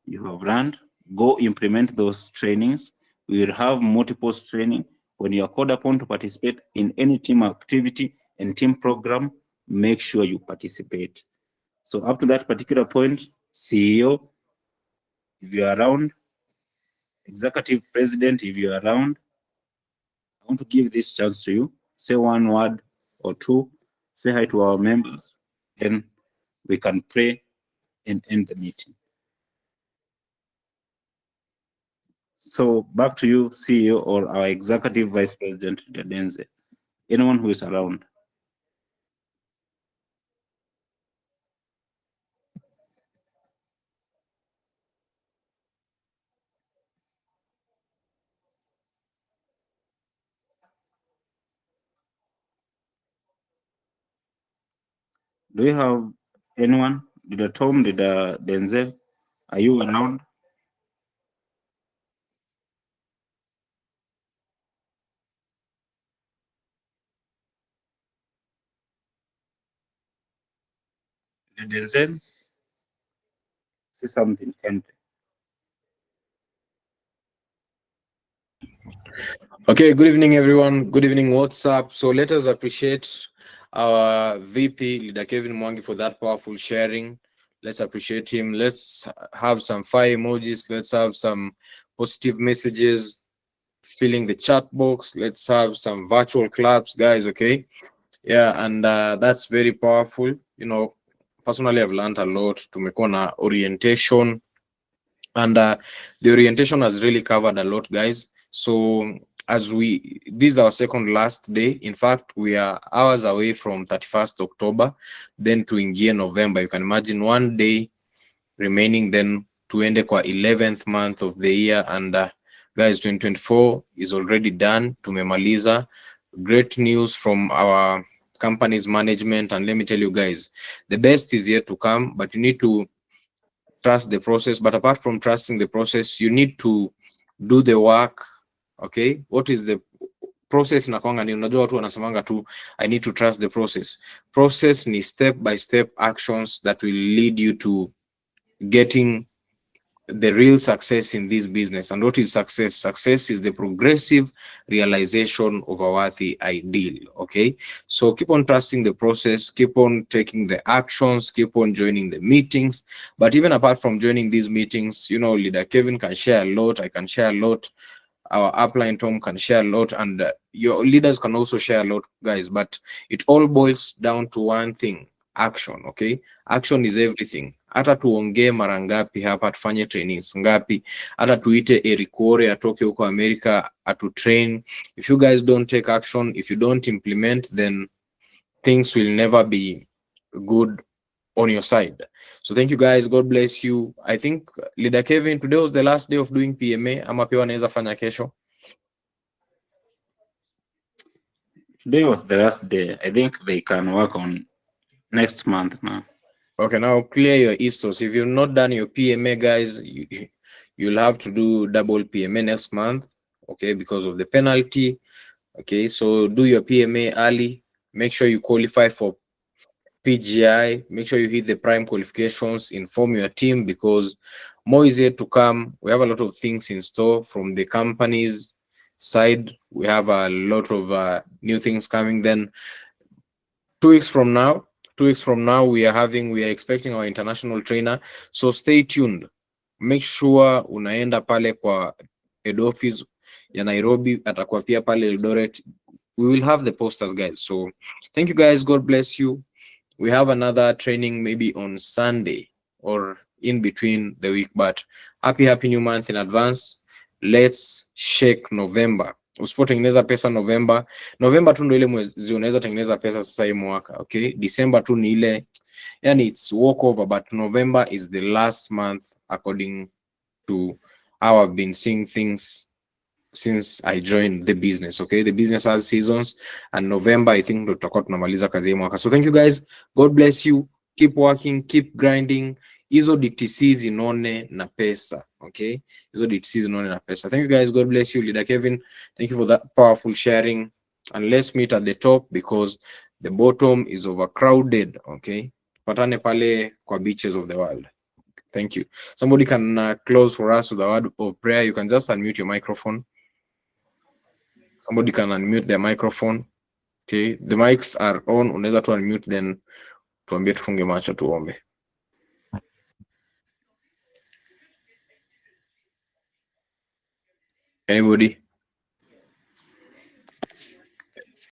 S1: you have learned. Go implement those trainings. We will have multiple training. When you are called upon to participate in any team activity and team program, make sure you participate. So up to that particular point, CEO, if you are around, executive president, if you are around, I want to give this chance to you. Say one word or two, say hi to our members, then we can pray and end the meeting. So back to you, CEO or our executive vice president, Denze. Anyone who is around. Do you have anyone? Did Tom, did Denzel? Are you around? Did Denzel say something?
S2: Okay, good evening, everyone. Good evening, WhatsApp. So let us appreciate our VP, Leader Kevin Mwangi, for that powerful sharing. Let's appreciate him. Let's have some fire emojis. Let's have some positive messages filling the chat box. Let's have some virtual claps, guys, okay? Yeah, and that's very powerful. You know, personally, I've learned a lot. Tumekuwa na orientation, and the orientation has really covered a lot, guys. So as this is our second last day. In fact, we are hours away from 31st October, then to ingia November. You can imagine 1 day remaining, then tuende kwa 11th month of the year. And guys, 2024 is already done. Tumemaliza. Great news from our company's management. And let me tell you guys, the best is yet to come, but you need to trust the process. But apart from trusting the process, you need to do the work. Okay, what is the process? Nakwanga ni unajua watu wanasemanga tu I need to trust the process. Process ni step by step actions that will lead you to getting the real success in this business. And what is success? Success is the progressive realization of a worthy ideal. Okay, so keep on trusting the process, keep on taking the actions, keep on joining the meetings. But even apart from joining these meetings, you know, leader Kevin can share a lot, I can share a lot, our upline Tom can share a lot, and your leaders can also share a lot, guys. But it all boils down to one thing: action. Okay, action is everything. Hata tuongee mara ngapi hapa, tufanye trainings ngapi, hata tuite Eric Ore atoke huko America atu-train, if you guys don't take action, if you don't implement, then things will never be good on your side. So thank you guys, God bless you. I think leader Kevin, today was the last day of doing PMA, ama pia wanaweza fanya kesho?
S1: Today was the last day. I think they can work on next month now.
S2: Okay, now clear your istos. If you've not done your PMA, guys, you'll have to do double PMA next month, okay, because of the penalty. Okay, so do your PMA early. Make sure you qualify for PGI. Make sure you hit the prime qualifications. Inform your team, because more is yet to come. We have a lot of things in store from the company's side. We have a lot of new things coming. Then 2 weeks from now, we are expecting our international trainer. So stay tuned. Make sure unaenda pale kwa head office ya Nairobi, atakuwa pia pale Eldoret. We will have the posters, guys. So thank you guys, God bless you. We have another training maybe on Sunday or in between the week, but happy new month in advance. Let's shake November. Usipotengeneza pesa November tu ndio ile mwezi unaweza tengeneza pesa sasa hii mwaka. Okay, December tu ni ile, yani it's walk over, but November is the last month according to how I've been seeing things since I joined the business. Okay, the business has seasons, and November I think ndo tutakuwa tunamaliza kazi hii mwaka. So thank you guys, God bless you, keep working, keep grinding. Hizo DTC zinone na pesa. Okay, hizo DTC zinone na pesa. Thank you guys, God bless you. Leader Kevin, thank you for that powerful sharing, and let's meet at the top because the bottom is overcrowded. Okay, patane pale kwa beaches of the world. Thank you. Somebody can close for us with a word of prayer. You can just unmute your microphone. Somebody can unmute their microphone. Okay, the mics are on. Unaweza tu unmute, then tuambie tufunge macho tuombe. Anybody?